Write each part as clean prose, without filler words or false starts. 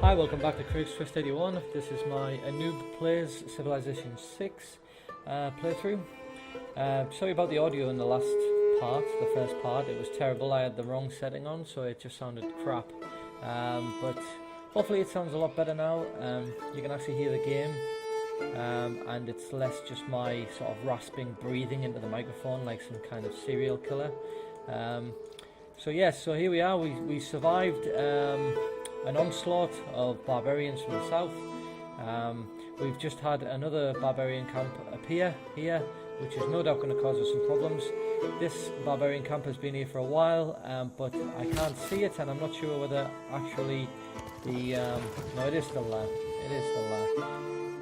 Hi, welcome back to Craig's Twist 81. This is my Noob Plays Civilization 6 playthrough. Sorry about the audio in the last part, the first part. It was terrible. I had the wrong setting on, so it just sounded crap. But hopefully it sounds a lot better now. You can actually hear the game, and it's less just my sort of rasping breathing into the microphone like some kind of serial killer. So yes, so here we are. We survived an onslaught of barbarians from the south. We've just had another barbarian camp appear here, which is no doubt going to cause us some problems. This barbarian camp has been here for a while, but I can't see it, and I'm not sure whether actually the... no, it is still there. It is still there.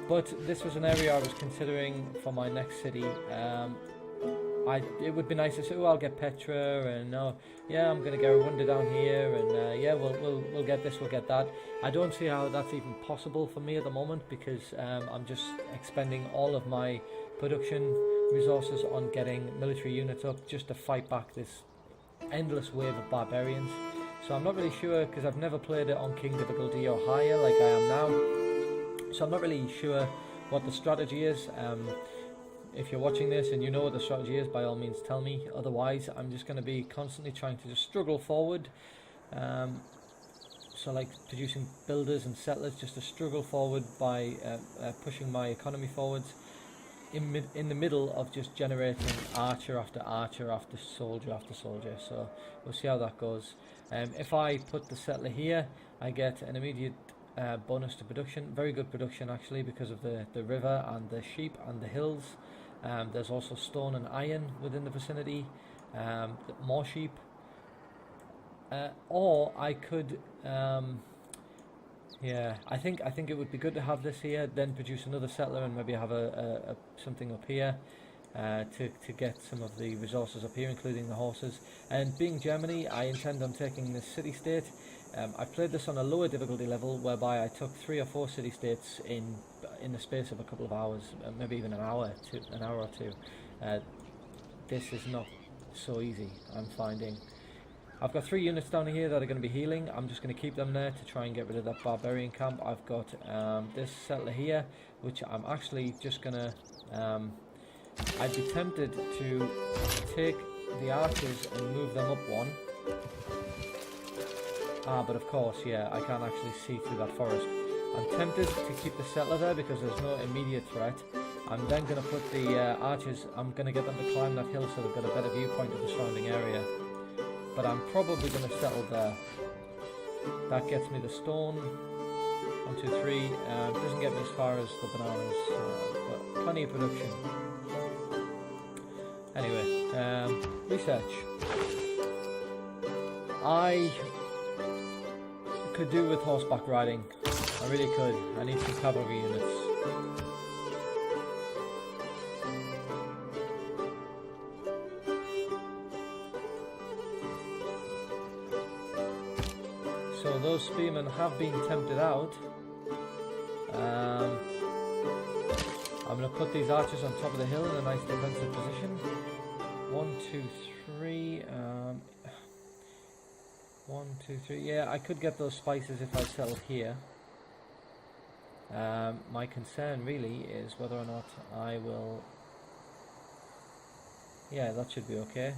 But this was an area I was considering for my next city. It would be nice to say, oh, I'll get Petra, and yeah, I'm going to get a wonder down here, and yeah, we'll get this, we'll get that. I don't see how that's even possible for me at the moment, because I'm just expending all of my production resources on getting military units up just to fight back this endless wave of barbarians. So I'm not really sure, because I've never played it on King difficulty or higher like I am now. So I'm not really sure what the strategy is. If you're watching this and you know what the strategy is, by all means tell me. Otherwise, I'm just going to be constantly trying to just struggle forward. So like producing builders and settlers, just to struggle forward by pushing my economy forwards. In the middle of just generating archer after archer after soldier after soldier. So we'll see how that goes. If I put the settler here, I get an immediate bonus to production. Very good production actually, because of the river and the sheep and the hills. There's also stone and iron within the vicinity. More sheep. Or I could, yeah, I think it would be good to have this here, then produce another settler, and maybe have a something up here to get some of the resources up here, including the horses. And being Germany, I intend on taking this city-state. I've played this on a lower difficulty level, whereby I took 3 or 4 city-states in the space of a couple of hours, maybe even an hour or two. This is not so easy, I'm finding. I've got 3 units down here that are going to be healing. I'm just going to keep them there to try and get rid of that barbarian camp. I've got this settler here, which I'm actually just going to... I'd be tempted to take the archers and move them up one. But of course, yeah, I can't actually see through that forest. I'm tempted to keep the settler there because there's no immediate threat. I'm then going to put the archers, I'm going to get them to climb that hill so they've got a better viewpoint of the surrounding area. But I'm probably going to settle there. That gets me the stone. 1, 2, 3. Doesn't get me as far as the bananas, but plenty of production. Anyway, research. I could do with horseback riding. I really could. I need some cavalry units. So those spearmen have been tempted out. I'm going to put these archers on top of the hill in a nice defensive position. 1, 2, 3. 1, 2, 3. Yeah, I could get those spices if I settled here. My concern really is whether or not I will... Yeah, that should be okay.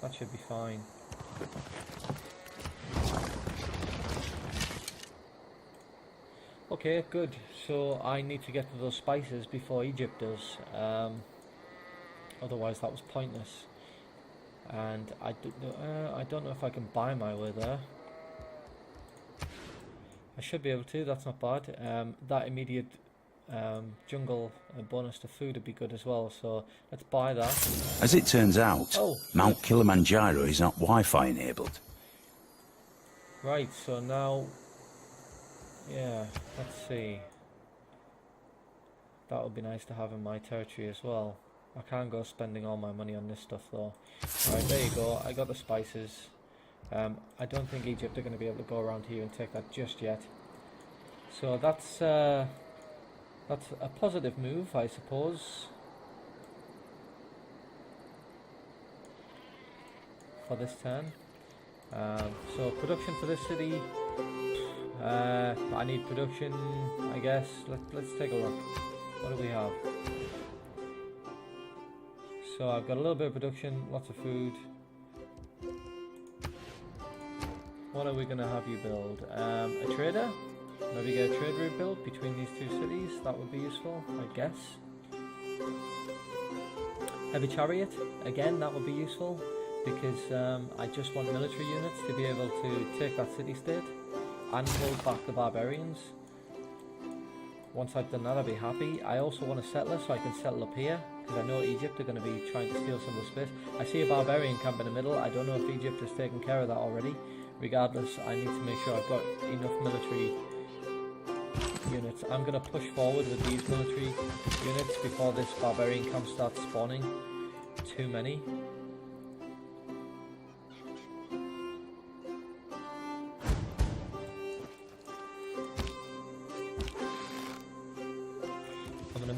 That should be fine. Okay, good. So I need to get to those spices before Egypt does. Otherwise that was pointless. And I don't know if I can buy my way there. I should be able to, that's not bad. That immediate jungle bonus to food would be good as well, so let's buy that. As it turns out, Mount Kilimanjaro is not Wi-Fi enabled. Right, so now, yeah, let's see. That would be nice to have in my territory as well. I can't go spending all my money on this stuff though. Alright, there you go, I got the spices. I don't think Egypt are going to be able to go around here and take that just yet. So that's a positive move, I suppose, for this turn. So production for this city. I need production, I guess. Let's take a look. What do we have? So I've got a little bit of production, lots of food. What are we going to have you build? A trader? Maybe get a trade route built between these two cities. That would be useful, I guess. Heavy chariot? Again, that would be useful. Because I just want military units to be able to take that city-state and hold back the barbarians. Once I've done that, I'll be happy. I also want a settler so I can settle up here, because I know Egypt are going to be trying to steal some of the space. I see a barbarian camp in the middle. I don't know if Egypt has taken care of that already. Regardless, I need to make sure I've got enough military units. I'm going to push forward with these military units before this barbarian camp starts spawning too many.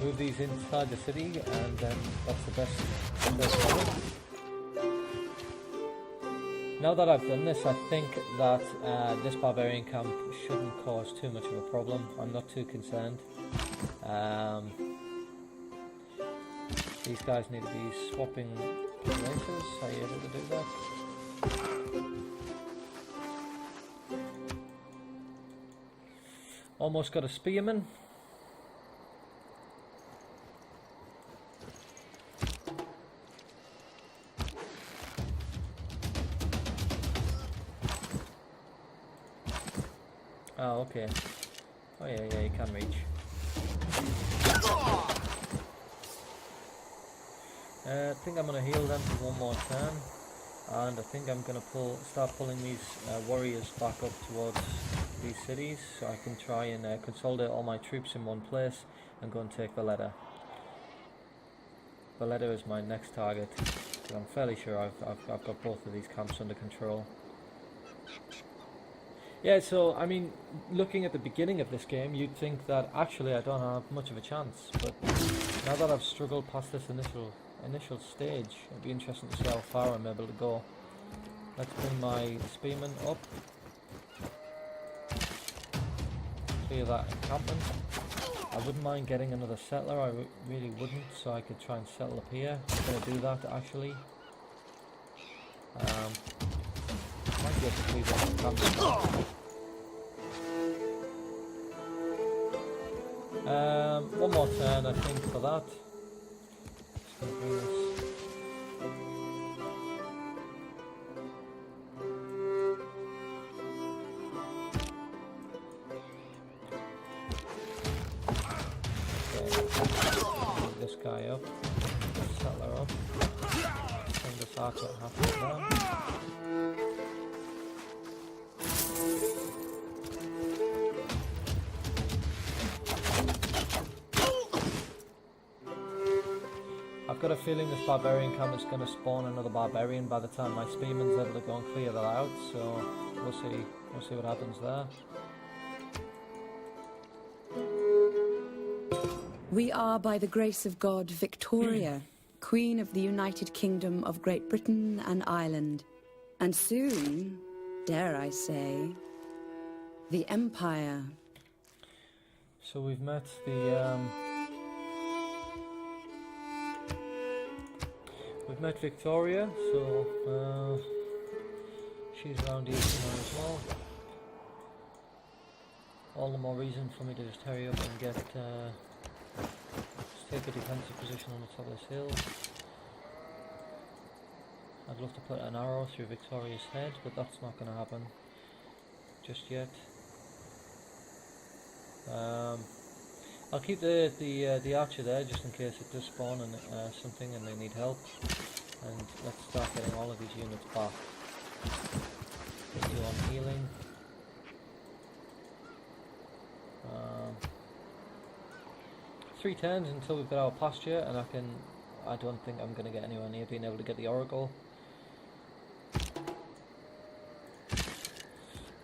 Move these inside the city, and then that's the best cover. Now that I've done this, I think that this barbarian camp shouldn't cause too much of a problem. I'm not too concerned. These guys need to be swapping places. Are you able to do that? Almost got a spearman. Oh, okay. Oh yeah, you can reach. I think I'm gonna heal them for one more turn, and I think I'm gonna start pulling these warriors back up towards these cities, so I can try and consolidate all my troops in one place and go and take Valletta. Valletta is my next target, but I'm fairly sure I've got both of these camps under control. Yeah, so, I mean, looking at the beginning of this game, you'd think that actually I don't have much of a chance, but now that I've struggled past this initial stage, it'll be interesting to see how far I'm able to go. Let's bring my spearmen up. Clear that encampment. I wouldn't mind getting another settler, I really wouldn't, so I could try and settle up here. I'm going to do that, actually. Might be able to clear that encampment. One more turn, I think, for that. Just gonna bring this. Okay. Move this guy up. Settler up. Bring this archer halfway down. I've got a feeling this barbarian camp is going to spawn another barbarian by the time my spearman's able to go and clear that out, so we'll see what happens there. We are, by the grace of God, Victoria, Queen of the United Kingdom of Great Britain and Ireland, and soon, dare I say, the Empire. So we've met the we've met Victoria, so she's around here somewhere as well. All the more reason for me to just hurry up and get just take a defensive position on the top of this hill. I'd love to put an arrow through Victoria's head, but that's not going to happen just yet. I'll keep the archer there just in case it does spawn and something and they need help. And let's start getting all of these units back. Get you on healing. 3 turns until we've got our pasture, and I don't think I'm going to get anywhere near being able to get the oracle.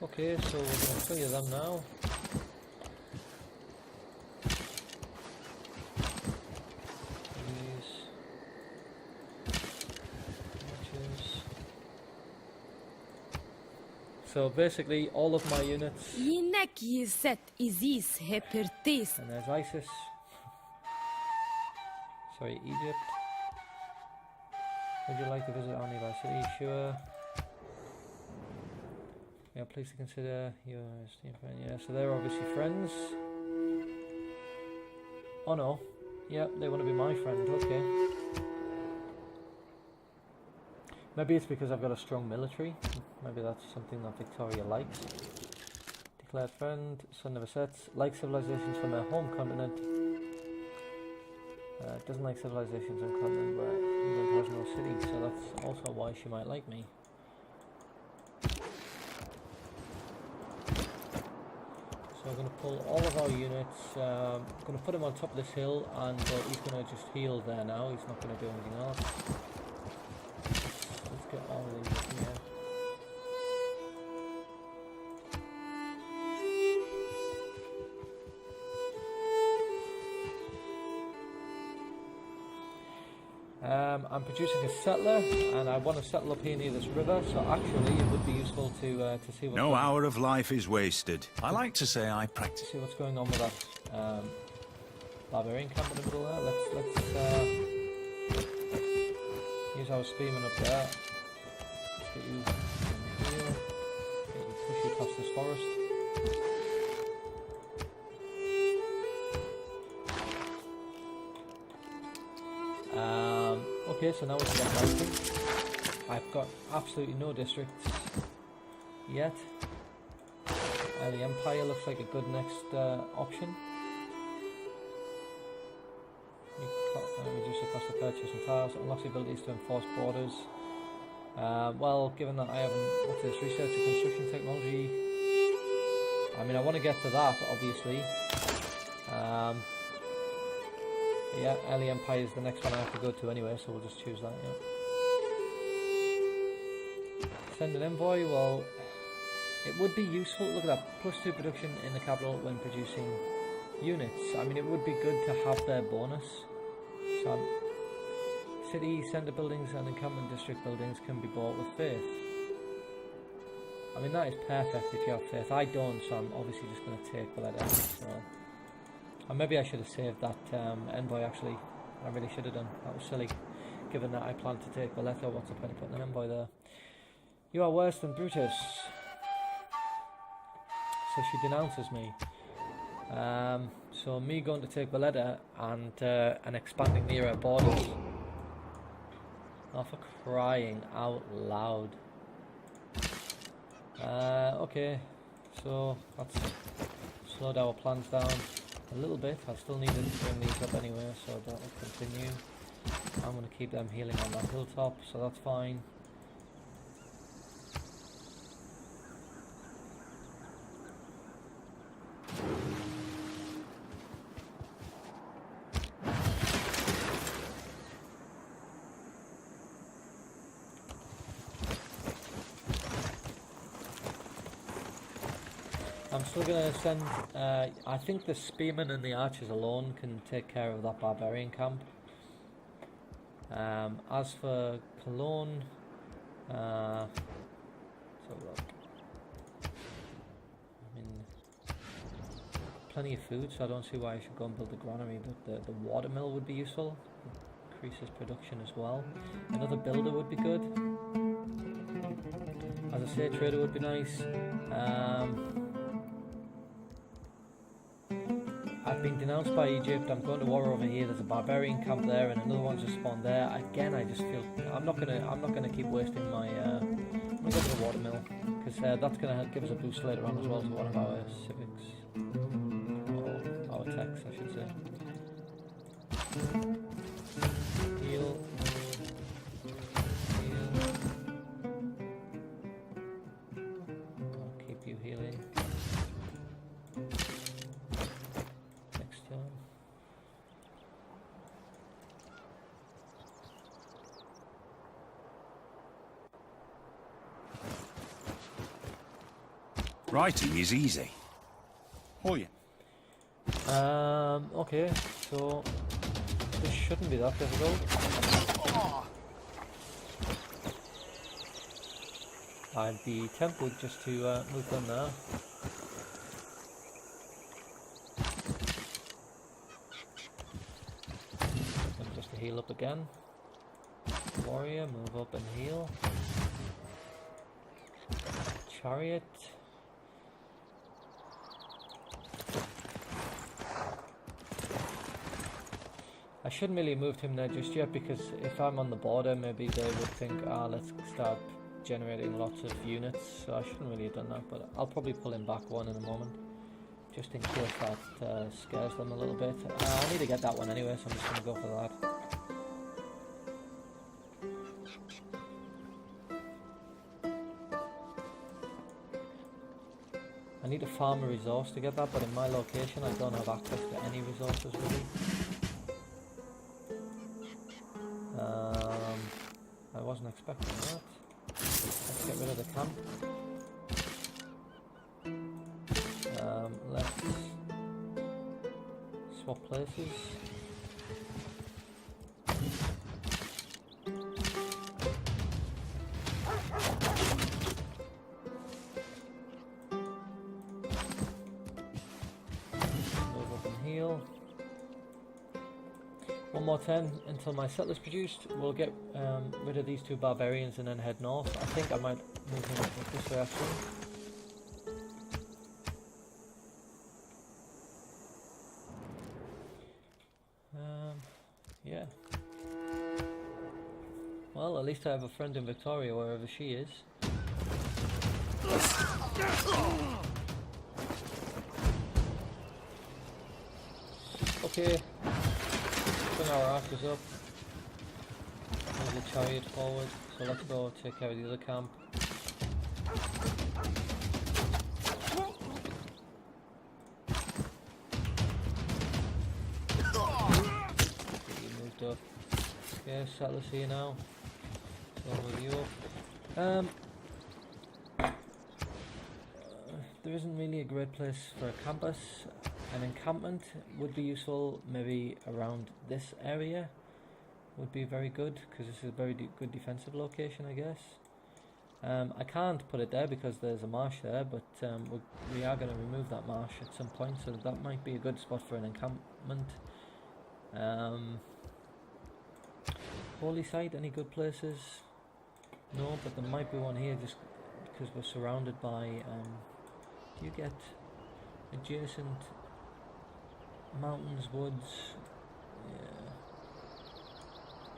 Okay, so we're going to clear them now. So basically, all of my units. And there's ISIS. Sorry, Egypt. Would you like to visit our nearby city? Sure. Yeah, please consider your esteemed friend. Yeah, so they're obviously friends. Oh no. Yeah, they want to be my friend. Okay. Maybe it's because I've got a strong military. Maybe that's something that Victoria likes. Declared friend, sun never sets. Like civilizations from their home continent. Doesn't like civilizations on continent where England has no city, so that's also why she might like me. So I'm going to pull all of our units, I'm going to put him on top of this hill, and he's going to just heal there now, he's not going to do anything else. Let's get all of these in here. I'm producing a settler, and I want to settle up here near this river, so actually it would be useful to see what's No hour of life is wasted. I like to say I practice. See what's going on with that barbarian camp in the middle there. Let's use our spearmen up there. Let's get you in here. Get you push you past this forest. Okay, so now we can get fighting. I've got absolutely no districts yet. The Empire looks like a good next option. Reduce the cost of purchase and tiles, unlocks the abilities to enforce borders. Well, given that I haven't, what's this, research and construction technology. I mean, I want to get to that, obviously. Yeah, Early Empire is the next one I have to go to anyway, so we'll just choose that, yeah. Send an envoy, well, it would be useful, look at that, +2 production in the capital when producing units. I mean, it would be good to have their bonus. So, city centre buildings and encampment district buildings can be bought with faith. I mean, that is perfect if you have faith. I don't, so I'm obviously just going to take Valletta. So. And maybe I should have saved that envoy actually. I really should have done. That was silly, given that I planned to take Valletta. What's the point of putting an envoy there? You are worse than Brutus. So she denounces me. So me going to take Valletta and expanding near her borders. Oh, for crying out loud. Okay, so let's slow our plans down a little bit. I still need to bring these up anyway, so that will continue. I'm going to keep them healing on that hilltop, so that's fine. I'm still going to send, I think the spearmen and the archers alone can take care of that barbarian camp. As for Cologne, so look, I mean, plenty of food, so I don't see why I should go and build the granary, but the watermill would be useful, increases production as well. Another builder would be good. As I say, trader would be nice. I've been denounced by Egypt. I'm going to war over here. There's a barbarian camp there, and another one's just spawned there. Again, I just feel I'm not gonna keep wasting my. I'm gonna go to the watermill because that's gonna give us a boost later on as well to one of our civics, or our techs, I should say. Heal. I'll keep you healing. Writing is easy. Oh yeah. Okay, so this shouldn't be that difficult. I'd be tempted just to move them there. And just to heal up again. Warrior, move up and heal. Chariot. I shouldn't really have moved him there just yet, because if I'm on the border, maybe they would think, let's start generating lots of units, so I shouldn't really have done that, but I'll probably pull him back one in a moment, just in case that scares them a little bit. I need to get that one anyway, so I'm just going to go for that. I need to farm a resource to get that, but in my location I don't have access to any resources really. I wasn't expecting that. Let's get rid of the camp. Let's swap places. Move up and heal. One more turn until my settler's produced. We'll get rid of these two barbarians and then head north. I think I might move him up this way actually. Yeah. Well, at least I have a friend in Victoria wherever she is. Okay. Bring our archers up. Move the chariot forward. So let's go take care of the other camp. Get you moved up. Okay, settlers here now. So I'll move you up. There isn't really a great place for a campus. An encampment would be useful, maybe around this area would be very good, because this is a very good defensive location, I guess. I can't put it there because there's a marsh there, but we are going to remove that marsh at some point, so that might be a good spot for an encampment. Holy site, any good places? No, but there might be one here just because we're surrounded by... do you get adjacent mountains, woods? Yeah.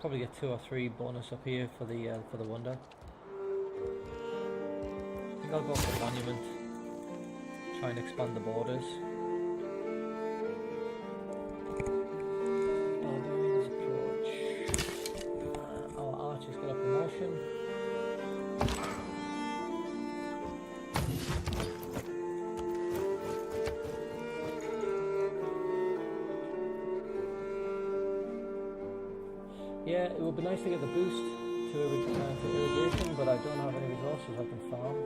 Probably get 2 or 3 bonus up here for the wonder. I think I'll go for the monument. Try and expand the borders. Barbarians approach. Our archers got a promotion. Yeah, it would be nice to get the boost to irrigation, but I don't have any resources I can farm.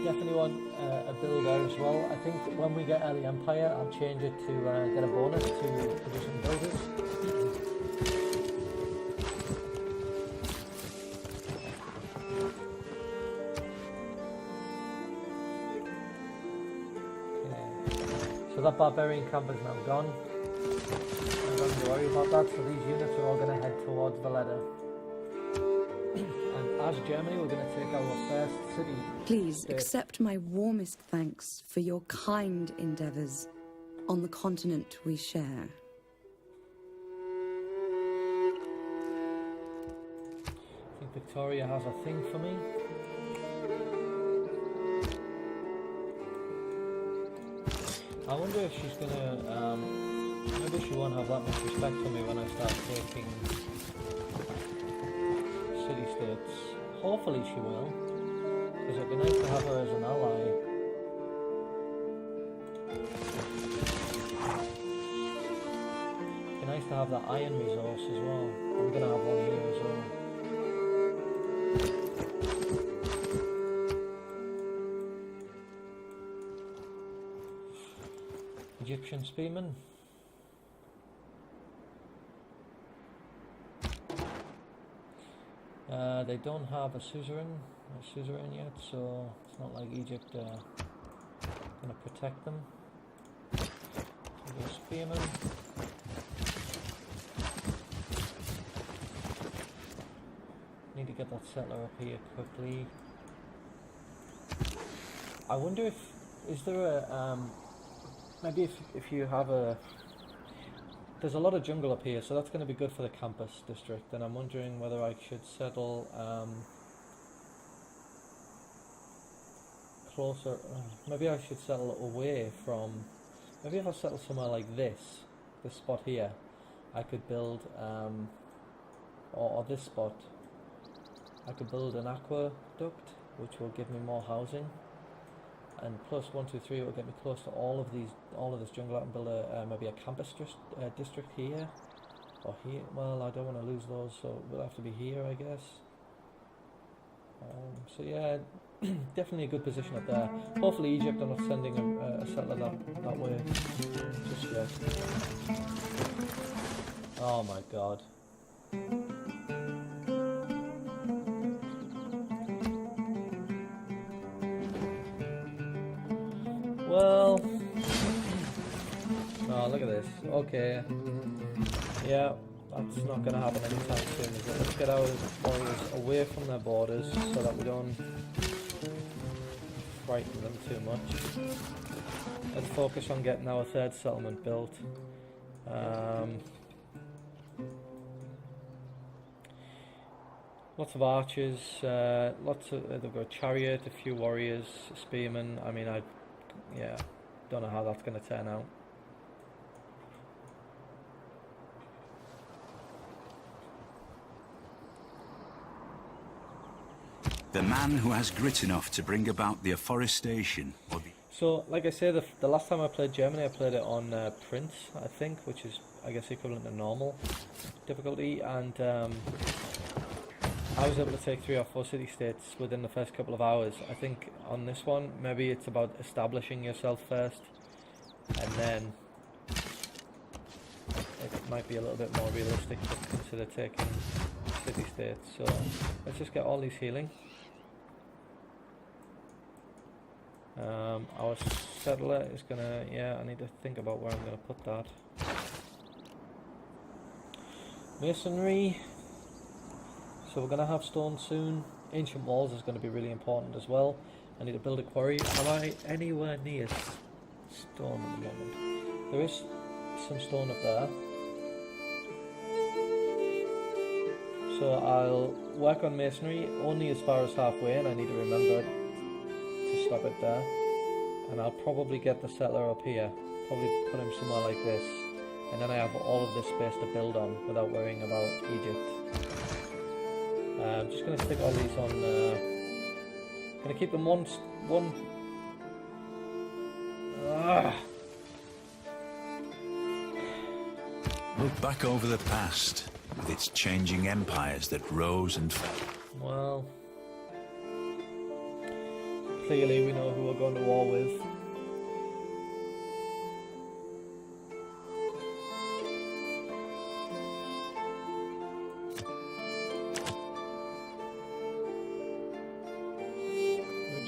Definitely want a builder as well. I think when we get Early Empire, I'll change it to get a bonus to producing builders. So that barbarian camp is now gone. I don't have to worry about that, so these units are all going to head towards Valletta. And as Germany, we're going to take our first city. Please accept my warmest thanks for your kind endeavours on the continent we share. I think Victoria has a thing for me. I wonder if she's gonna, maybe she won't have that much respect for me when I start taking city-states. Hopefully she will, because it'd be nice to have her as an ally. It'd be nice to have that iron resource as well. I'm gonna have one here as well. Egyptian spearmen. They don't have a suzerain yet, so it's not like Egypt gonna protect them. So go spearmen. Need to get that settler up here quickly. I wonder if is there a maybe if you have a, there's a lot of jungle up here, so that's going to be good for the campus district. And I'm wondering whether I should settle closer. Maybe I should settle away from. Maybe if I settle somewhere like this spot here, I could build or this spot. I could build an aqueduct, which will give me more housing. And plus 1, 2, 3 will get me close to all of this jungle. I can build a maybe a campus district here or here. Well, I don't want to lose those, so we'll have to be here, I guess. So yeah, definitely a good position up there. Hopefully Egypt are not sending a settler that way just yet. Oh my god. Well, oh look at this. Okay, yeah, that's not going to happen anytime soon, is it? Let's get our warriors away from their borders so that we don't frighten them too much. Let's focus on getting our third settlement built. Lots of archers, they've got a chariot, a few warriors, spearmen. I mean, yeah, don't know how that's going to turn out. The man who has grit enough to bring about the afforestation or the... So, like I said, the last time I played Germany, I played it on Prince, I think, which is, I guess, equivalent to normal difficulty, and I was able to take 3 or 4 city-states within the first couple of hours. I think on this one, maybe it's about establishing yourself first, and then it might be a little bit more realistic to consider taking city-states. So let's just get all these healing. Our settler is gonna, yeah, I need to think about where I'm gonna put that. Masonry. So we're going to have stone soon. Ancient walls is going to be really important as well. I need to build a quarry. Am I anywhere near stone at the moment? There is some stone up there. So I'll work on masonry only as far as halfway, and I need to remember to stop it there. And I'll probably get the settler up here. Probably put him somewhere like this. And then I have all of this space to build on without worrying about Egypt. I'm just going to stick all these on, going to keep them one. Look back over the past, with its changing empires that rose and fell. Well, clearly we know who we're going to war with.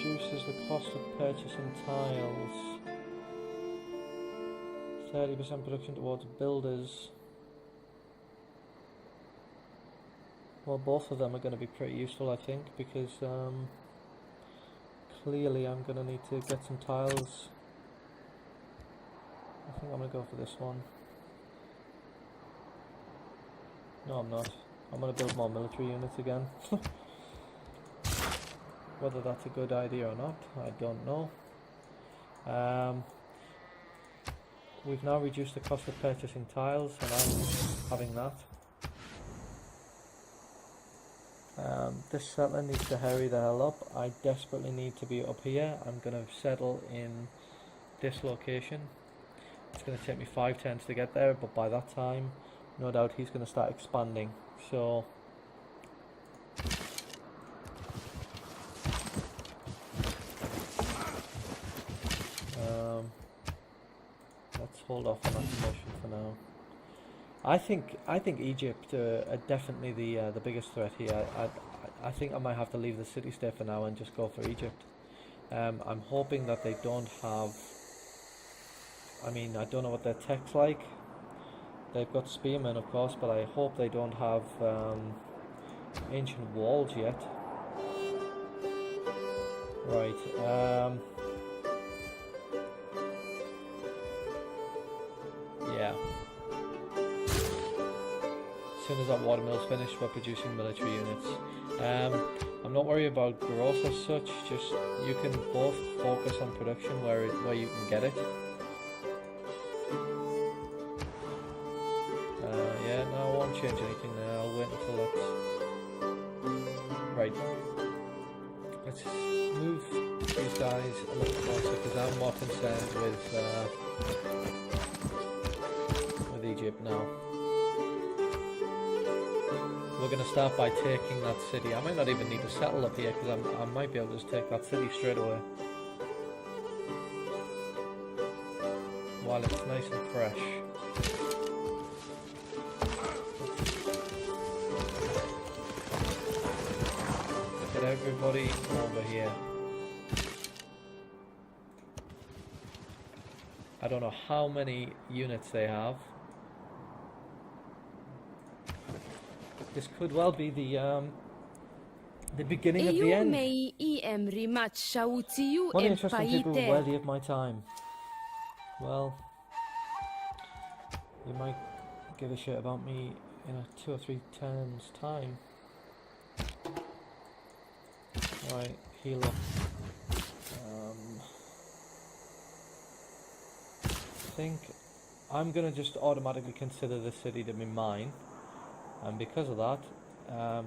Reduces the cost of purchasing tiles. 30% production towards builders. Well, both of them are going to be pretty useful, I think, because clearly I'm going to need to get some tiles. I think I'm going to go for this one. No, I'm not. I'm going to build more military units again. Whether that's a good idea or not, I don't know. We've now reduced the cost of purchasing tiles, and I'm having that. This settler needs to hurry the hell up. I desperately need to be up here. I'm going to settle in this location. It's going to take me 5 turns to get there, but by that time, no doubt he's going to start expanding. So let's hold off on that promotion for now. I think Egypt are definitely the biggest threat here. I think I might have to leave the city-state for now and just go for Egypt. I'm hoping that they don't have. I mean, I don't know what their tech's like. They've got spearmen, of course, but I hope they don't have ancient walls yet. Right. Yeah. As soon as that watermill's finished, we're producing military units. I'm not worried about growth as such. Just you can both focus on production where you can get it. Yeah, no, I won't change anything there. I'll wait until that's right. Let's move these guys a little closer because I'm more concerned with Egypt now. We're going to start by taking that city. I might not even need to settle up here because I might be able to just take that city straight away while it's nice and fresh. Get everybody over here. I don't know how many units they have. This could well be the beginning of the end. One interesting people worthy of my time. Well, you might give a shit about me in a 2 or 3 turns time. Right, heal up. I think I'm gonna just automatically consider this city to be mine. And because of that,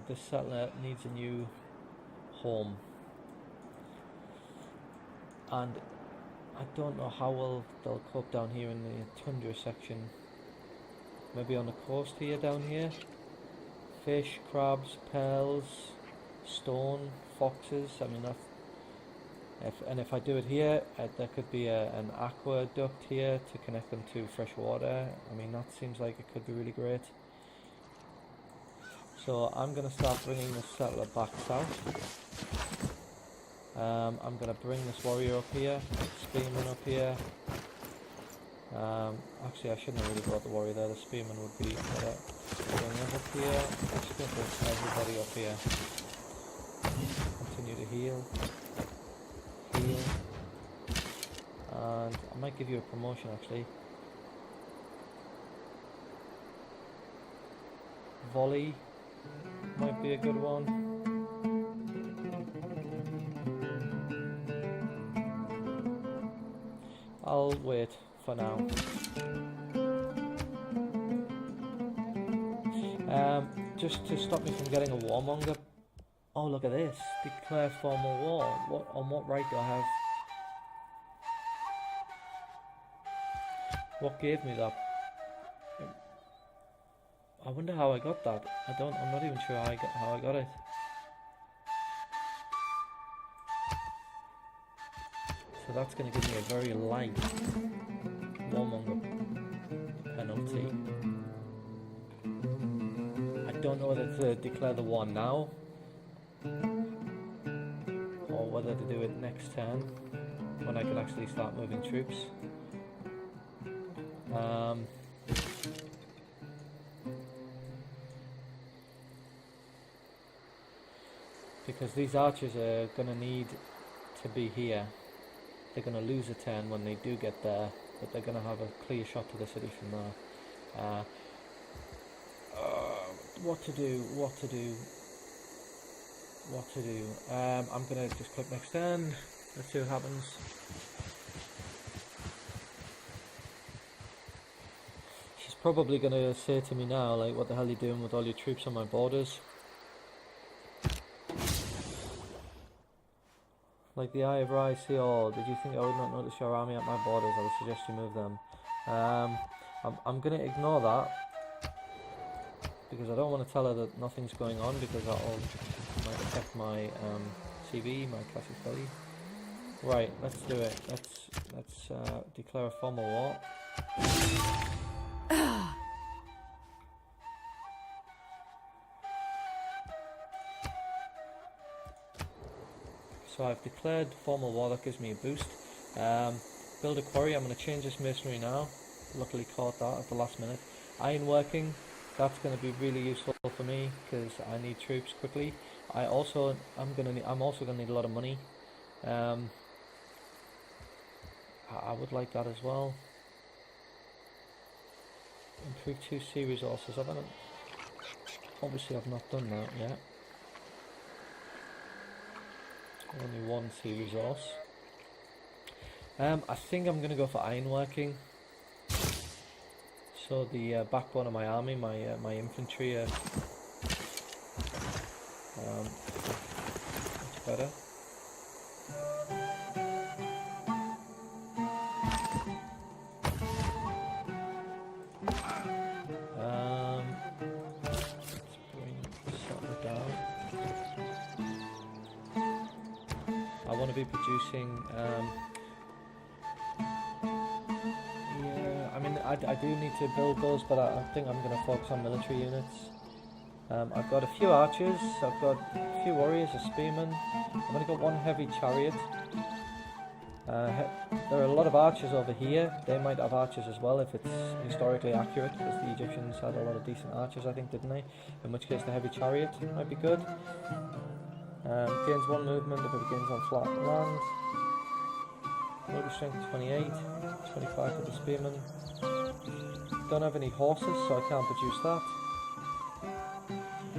this settler needs a new home. And I don't know how well they'll cope down here in the tundra section. Maybe on the coast here, down here. Fish, crabs, pearls, stone, foxes. I mean, if I do it here, there could be an aqueduct here to connect them to fresh water. I mean, that seems like it could be really great. So I'm going to start bringing this settler back south. I'm going to bring this warrior up here, spearman up here. Actually, I shouldn't have really brought the warrior there. The spearman would be better. Bring them up here. Let's get everybody up here. Continue to heal. Heal. And I might give you a promotion actually. Volley might be a good one. I'll wait for now. Just to stop me from getting a warmonger. Oh, look at this. Declare formal war. On what right do I have? What gave me that? I wonder how I got that. I'm not even sure how I got it. So that's going to give me a very light warmonger penalty. I don't know whether to declare the war now or whether to do it next turn when I can actually start moving troops. Because these archers are going to need to be here. They're going to lose a turn when they do get there, but they're going to have a clear shot to the city from there. What to do? I'm going to just click next turn. Let's see what happens. She's probably going to say to me now, like, what the hell are you doing with all your troops on my borders? Like the Eye of Ra, see all. Did you think I would not notice your army at my borders? I would suggest you move them. I'm going to ignore that because I don't want to tell her that nothing's going on because that might affect my CV, my classic study. Right, let's do it. Let's declare a formal war. So I've declared formal war, that gives me a boost. Build a quarry, I'm going to change this masonry now. Luckily caught that at the last minute. Ironworking, that's going to be really useful for me because I need troops quickly. I'm also going to need a lot of money. I would like that as well. Improve 2 sea resources. Obviously I've not done that yet. Only 1 sea resource. I think I'm going to go for ironworking. So the backbone of my army, my infantry are much better. Let's bring something down. I want to be producing. I do need to build those, but I think I'm going to focus on military units. I've got a few archers, I've got a few warriors, a spearman. I've only got 1 heavy chariot. There are a lot of archers over here. They might have archers as well if it's historically accurate, because the Egyptians had a lot of decent archers, I think, didn't they? In which case the heavy chariot might be good. Gains 1 movement if it begins on flat land. Military strength 28, 25 for the spearman. Don't have any horses, so I can't produce that.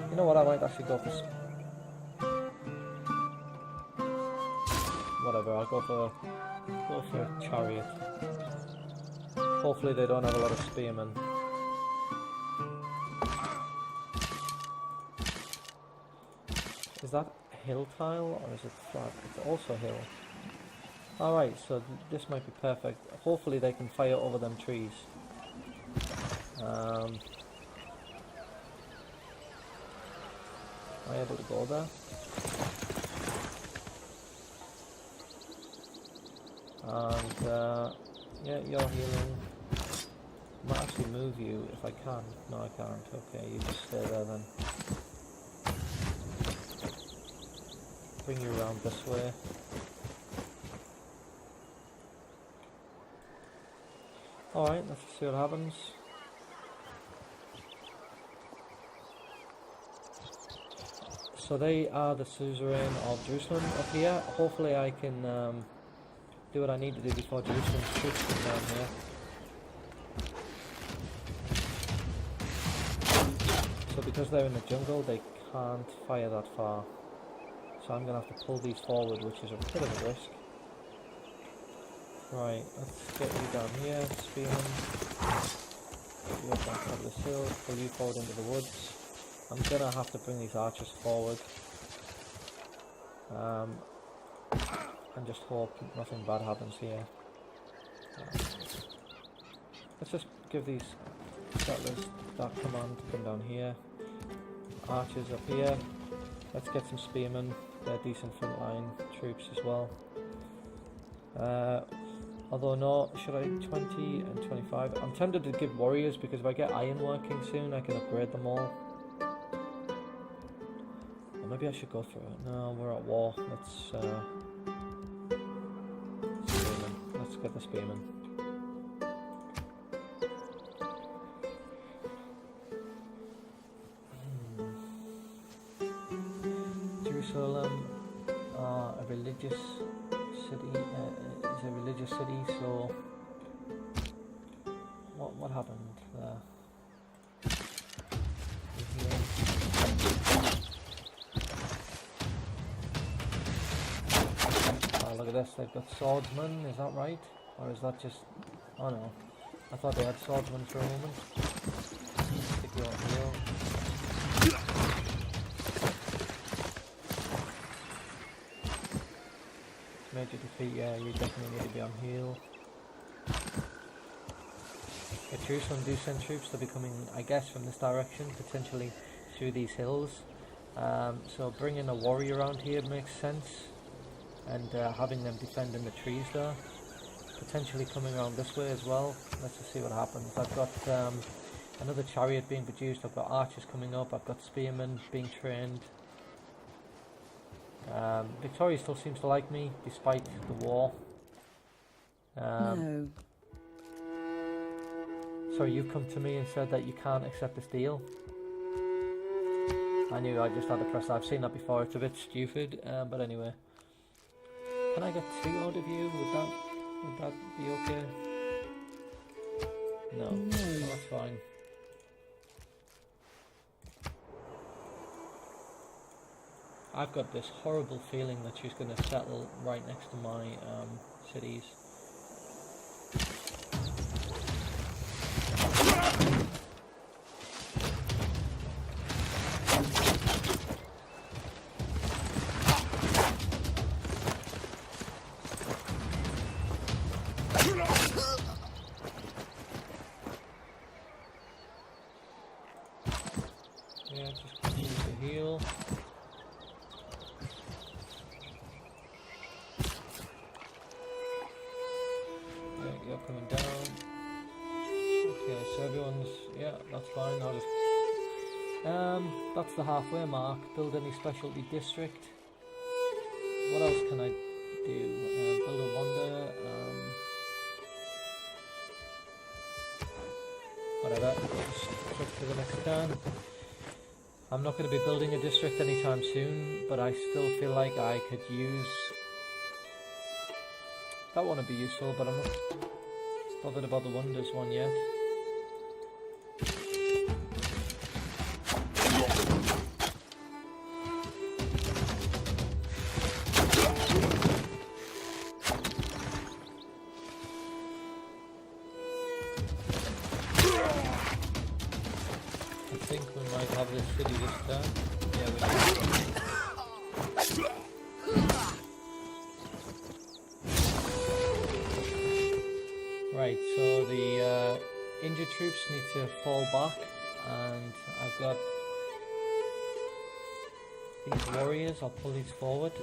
You know what, I might actually go for... Whatever, I'll go for a chariot. Hopefully they don't have a lot of spearmen. Is that hill tile or is it flat? It's also hill. Alright, so this might be perfect. Hopefully they can fire over them trees. Am I able to go there? And yeah, you're healing. I might actually move you if I can. No, I can't. Okay, you just stay there then. Bring you around this way. Alright, let's see what happens. So they are the suzerain of Jerusalem up here. Hopefully I can do what I need to do before Jerusalem's troops come down here. So because they're in the jungle, they can't fire that far. So I'm going to have to pull these forward, which is a bit of a risk. Right, let's get you down here, spearman. Get you up on top of this hill, pull you forward into the woods. I'm gonna have to bring these archers forward. And just hope nothing bad happens here. Let's just give these settlers that command to come down here. Archers up here. Let's get some spearmen. They're decent frontline troops as well. Although no, should I 20 and 25? I'm tempted to give warriors because if I get ironworking soon, I can upgrade them all. Or maybe I should go for it. No, we're at war. Let's spearmen. Let's get the spearmen. Jerusalem, a religious city. Is a religious city. So, what happened there? Oh, look at this. They've got swordsmen. Is that right? Or is that just? Oh no. I thought they had swordsmen for a moment. Stick you on here. Major defeat, yeah, you definitely need to be on heal. If Jerusalem do send troops, they'll be coming, I guess, from this direction, potentially through these hills. So bringing a warrior around here makes sense, and having them defending the trees there. Potentially coming around this way as well. Let's just see what happens. I've got another chariot being produced, I've got archers coming up, I've got spearmen being trained. Victoria still seems to like me, despite the war. No. Sorry, you've come to me and said that you can't accept this deal. I knew I just had to press that. I've seen that before, it's a bit stupid, but anyway. Can I get 2 out of you? Would that be okay? No, well, that's fine. I've got this horrible feeling that she's going to settle right next to my cities. Yeah, just continue to heal. Yeah, you're coming down. Okay, so everyone's, yeah, that's fine. I'll just, that's the halfway mark. Build any specialty district. What else can I do? Build a wonder. Whatever. Just click to the next turn. I'm not going to be building a district anytime soon, but I still feel like I could use... That one would be useful, but I'm not bothered about the wonders one yet. I think we might have this city this time. Yeah, we do. Right, so the injured troops need to fall back, and I've got these warriors. I'll pull these forward.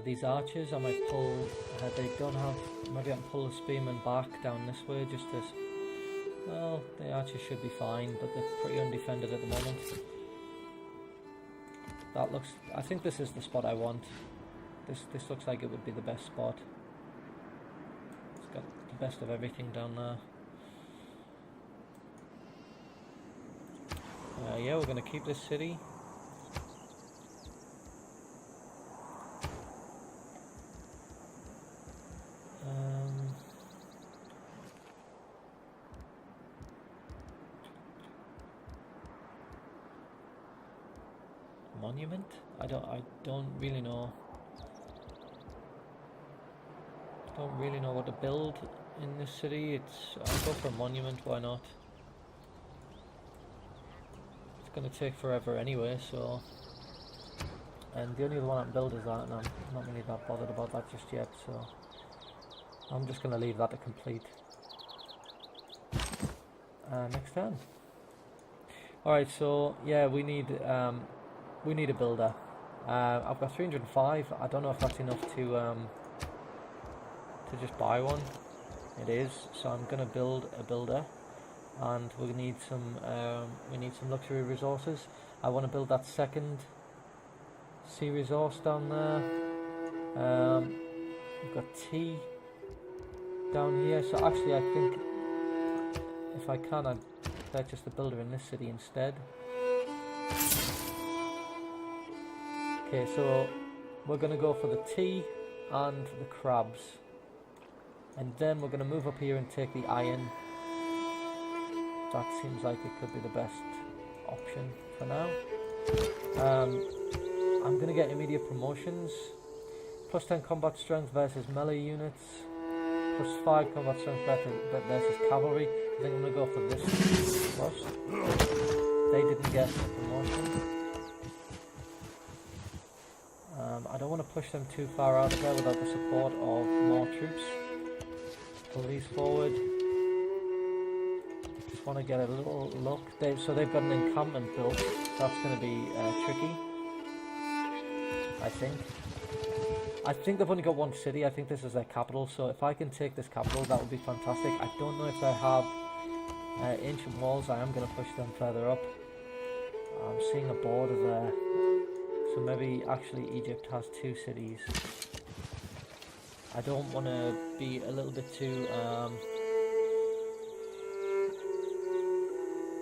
These archers I might pull, they don't have, maybe I can pull the spearmen back down this way, just this. Well, the archers should be fine, but they're pretty undefended at the moment. That looks, I think this is the spot I want. This looks like it would be the best spot. It's got the best of everything down there. Yeah, we're going to keep this city. Monument? I don't really know. Don't really know what to build in this city. I'll go for a monument, why not? It's gonna take forever anyway, so. And the only other one I can build is that, and I'm not really that bothered about that just yet, so I'm just gonna leave that to complete. Next turn. Alright, so yeah, we need a builder. I've got 305. I don't know if that's enough to just buy one. It is, so I'm gonna build a builder, and we need some luxury resources. I want to build that second sea resource down there. We've got tea down here, so actually I think if I can, I'd purchase the builder in this city instead. Okay, so we're going to go for the tea and the crabs, and then we're going to move up here and take the iron. That seems like it could be the best option for now. I'm going to get immediate promotions. Plus 10 combat strength versus melee units. Plus 5 combat strength versus cavalry. I think I'm going to go for this first. They didn't get a promotion. I don't want to push them too far out there without the support of more troops. Pull these forward. Just want to get a little look. So they've got an encampment built. So that's going to be tricky, I think. I think they've only got one city. I think this is their capital. So if I can take this capital, that would be fantastic. I don't know if they have ancient walls. I am going to push them further up. I'm seeing a border there. So maybe actually Egypt has 2 cities. I don't want to be a little bit too...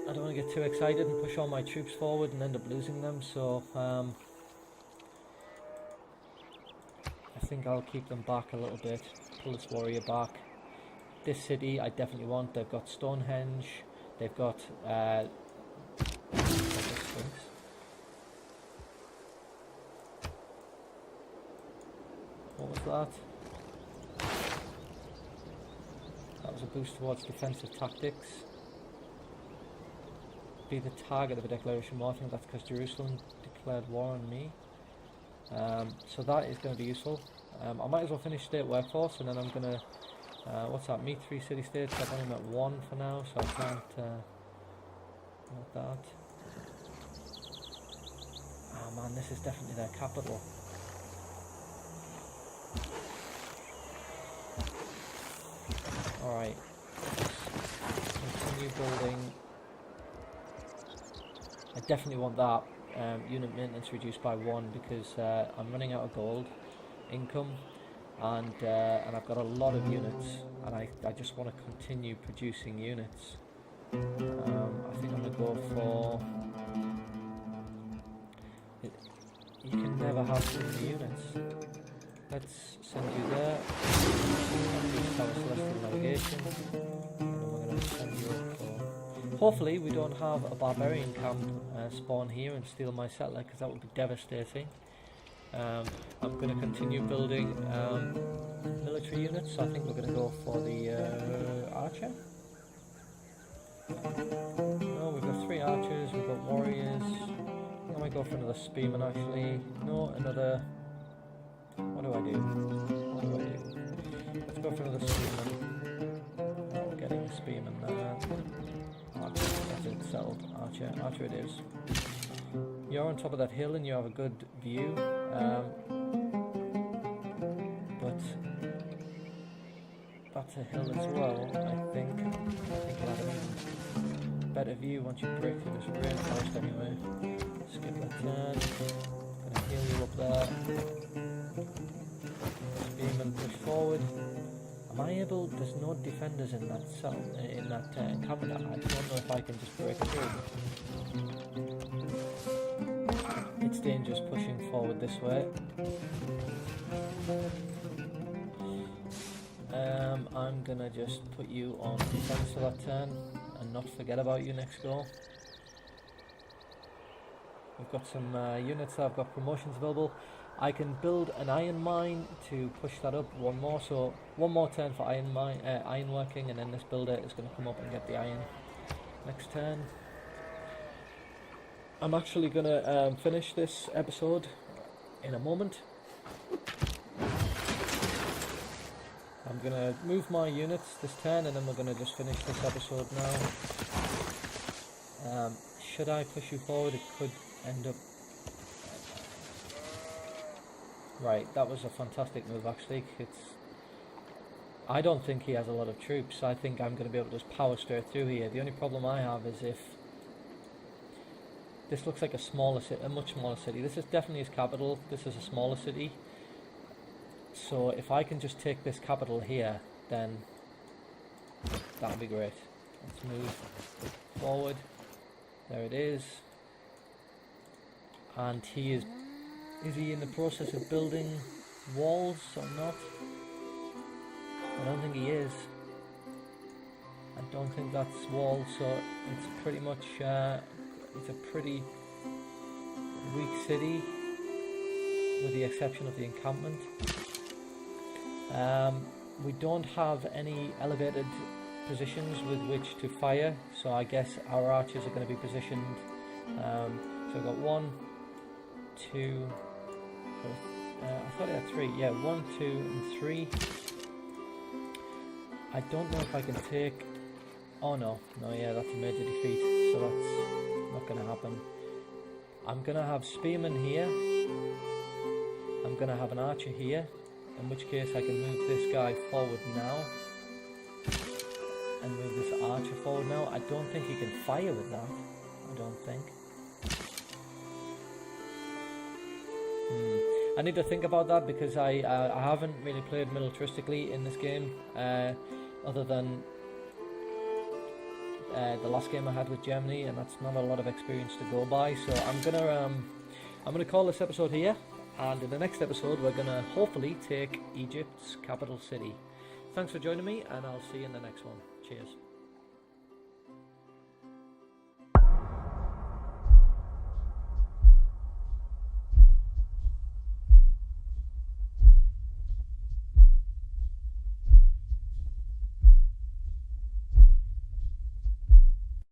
I don't want to get too excited and push all my troops forward and end up losing them, so I think I'll keep them back a little bit, pull this warrior back. This city I definitely want. They've got Stonehenge, they've got what was that? That was a boost towards defensive tactics. Be the target of a declaration war. I think that's because Jerusalem declared war on me. So that is going to be useful. I might as well finish state workforce, and then I'm going to what's that, meet 3 city-states. I've only met 1 for now, so I can't not that. Oh man, this is definitely their capital. Alright, continue building. I definitely want that unit maintenance reduced by 1 because I'm running out of gold income, and I've got a lot of units, and I just want to continue producing units. I think I'm going to go for... You can never have too many units. Let's send you there. Celestial navigation. And then we're going to send you up for... Hopefully we don't have a barbarian camp spawn here and steal my settler, because that would be devastating. I'm going to continue building military units, so I think we're going to go for the archer. No, we've got 3 archers, we've got warriors. I might go for another spearman actually. No, another... What do I do? Let's go for another spearman. Oh, we're getting a spearman there. Archer, that's it, settled. Archer it is. You're on top of that hill and you have a good view. But that's a hill as well, I think you'll have an better view once you break through this rainforest anyway. Skip that turn. Gonna heal you up there. Spearman push forward. Am I able? There's no defenders in that cell, in that encampment. I don't know if I can just break through. It's dangerous pushing forward this way. I'm gonna just put you on defense for that turn and not forget about you next go. We've got some units that have got promotions available. I can build an iron mine to push that up 1 more, so 1 more turn for iron working, and then this builder is going to come up and get the iron next turn. I'm actually going to finish this episode in a moment. I'm going to move my units this turn, and then we're going to just finish this episode now. Should I push you forward? It could end up... Right, that was a fantastic move actually. I don't think he has a lot of troops. I think I'm going to be able to just power straight through here. The only problem I have is if... This looks like a much smaller city. This is definitely his capital. This is a smaller city. So if I can just take this capital here, then that'll be great. Let's move forward. There it is. And he is he in the process of building walls or not? I don't think he is. I don't think that's walls, so it's pretty much it's a pretty weak city with the exception of the encampment. We don't have any elevated positions with which to fire, so I guess our archers are going to be positioned. So we've got 1, 2, I thought I had 3. Yeah, 1, 2, and 3. I don't know if I can take... Oh no, yeah, that's a major defeat, so that's not going to happen. I'm going to have spearmen here, I'm going to have an archer here, in which case I can move this guy forward now. And move this archer forward now. I don't think he can fire with that. I don't think. I need to think about that because I haven't really played militaristically in this game, other than the last game I had with Germany, and that's not a lot of experience to go by. So I'm gonna call this episode here, and in the next episode we're gonna hopefully take Egypt's capital city. Thanks for joining me, and I'll see you in the next one. Cheers.